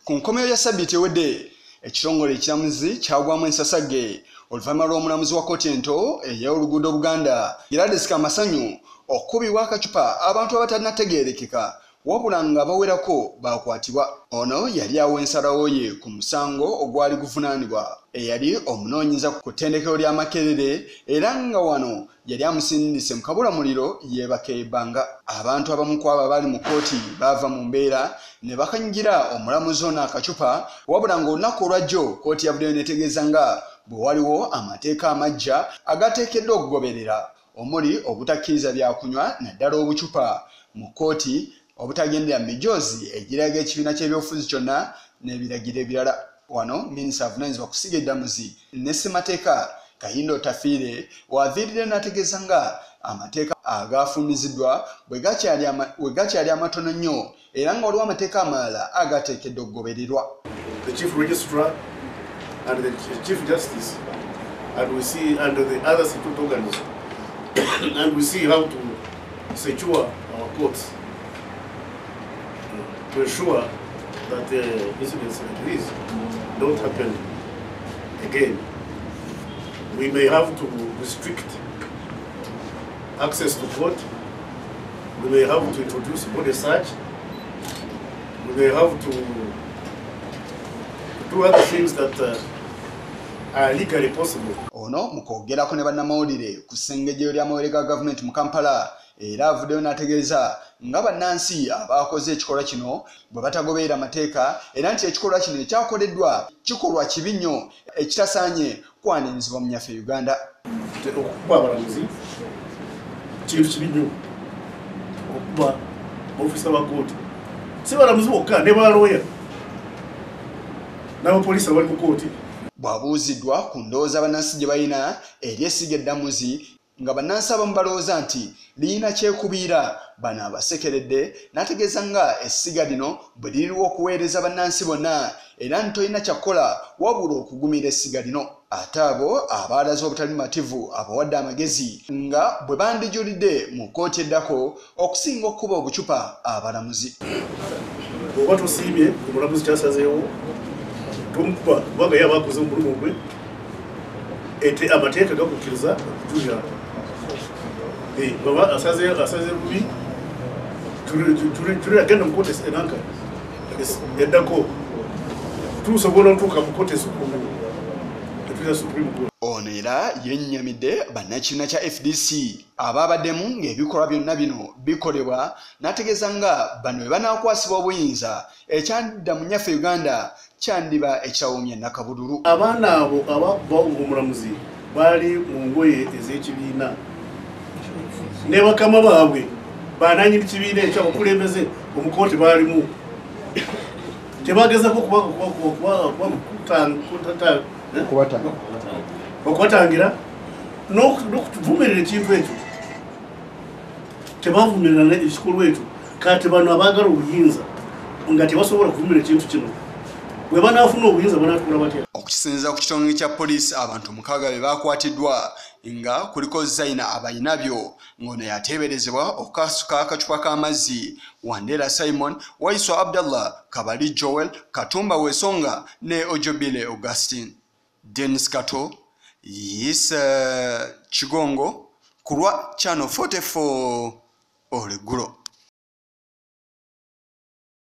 Ku nkomeyo ya Ssabbiiti ewedde ekitongole ekiramuzi kyagwamu ensasage oluvannyuma lw'omulamuzi wa kkooti ento ey'oluguudo Buganda Gladys Kamasanyu okubibwa akacupa abantu abatannategeerekeka wabula nga bawerako bakwatibwa. Ono yali awa ensalawo ye ku musango ogwali guvunaanibwa eyali omunoonyeza ku ttendekero lya Makerere era nga wano yali amusindise mu kabulamuliro yeebake ebbanga. Abantu abamu ku abo abaali mu kkooti baava mu mbeera ne bakanyigira omulamuzi ono akacupa wabula ng'olunaku olwajjo kkooti yavuddeyo netegeeza nga bwe waliwo amateeka amaggya agateekeddwa okugoberera omuli obutakkiriza byakunywa naddala obucupa mu kkooti obutagendera mijoozi egiraga ekibiina ky'ebyobufuzi kyonna n'ebiragiro ebirala. Wano minisita avunaanyizibwa ku kusiga eddamuzi ne ssemateeka Kayindo Tafiire waviirire n'ategeeza nga amateeka agaafumiziddwa bwe gakyali amatono nnyo era nga waliwo amateeka amalala agateekeddwa okugobererwa. The Chief Registrar and the Chief Justice and we see under the other security organs and we see how to secure our courts to ensure that incidents like this don't happen again. We may have to restrict access to court. We may have to introduce body search. We may have to do other things that are legally possible. Ono mukogerako ne bannamawulire ku ssengejjeyo ly'amawulire ga gavumenti mu Kampala era avuddeyo n'ategeeza nga bannansi abaakoze ekikolwa kino bwe batagoberera amateeka era nti ekikolwa kino ekyakoleddwa kikolwa kibi nnyo ekitasaanye kwaniririzibwa mu nnyaffe Uganda. Okukuba abalamuzi kintu kibi nnyo, okukuba ofisa wa kkooti si balamuzi bokka ne balooya n'abapoliisi abali mu kkooti. Bw'abuuziddwa ku ndowooza bannansi gye balina eri essiga eddamuzi nga bannansi abamu balowooza nti liyina kyekubiira bano abasekeredde n'ategeeza nga essiga lino bwe liriwo okuweereza bannansi bonna era nti tolina kyakola wabula okugumira essiga lino. Ate abo abaalaze obutali mativu abawadde amagezi nga bwe bandijulidde mu kkooti eddako okusinga okukuba obucupa abalamuzi. Bw'oba tosiimye omulamuzi kyasazeewo tomukuba kubanga ye abaakoze omulimu gwe ete amateeka gakukkiriza okujulira. Baba asaze bubi tuli agenda mu kkooti enanka eddako tusobola otuuka mu kkooti etuza Supreme Court. Ono era yennyamidde bannakibiina kya FDC abaabaddemu ng'ebikolwa byonna bino bikolebwa n'ategeeza nga bano bwe banaakwasibwa obuyinza ekyandidda mu nnyaffe Uganda kyandiba ekitawumya nnakabululu. Abaana abo ababba omulamuzi baali mu ngoye ez'ekibiina ne bakama baabwe bananyini kibiina ekyo abakulembeze omukooti baalimu tebagezako okubatangira n'okutuvumirira ekintu ekyo tebavumirira ekikolwa ekyo. Kati bano abaagala obuyinza nga tebasobola kuvumirira ekintu kino bwe banaafuna obuyinza banaatukola batya? Okukisinziira ku kitongole kya poliisi abantu 6 be baakwatiddwa nga kuliko Zaina Abayinabyo ng'ono yateeberezebwa okukasuka akacupa k'amazzi, Wandera Simon, Waiswa Abdallah, Kabali Joel, Katumba Wesonga ne Ojobile Augustine. Dennis Kato, Kigongo, Kurwa Channel 44 Oleguro.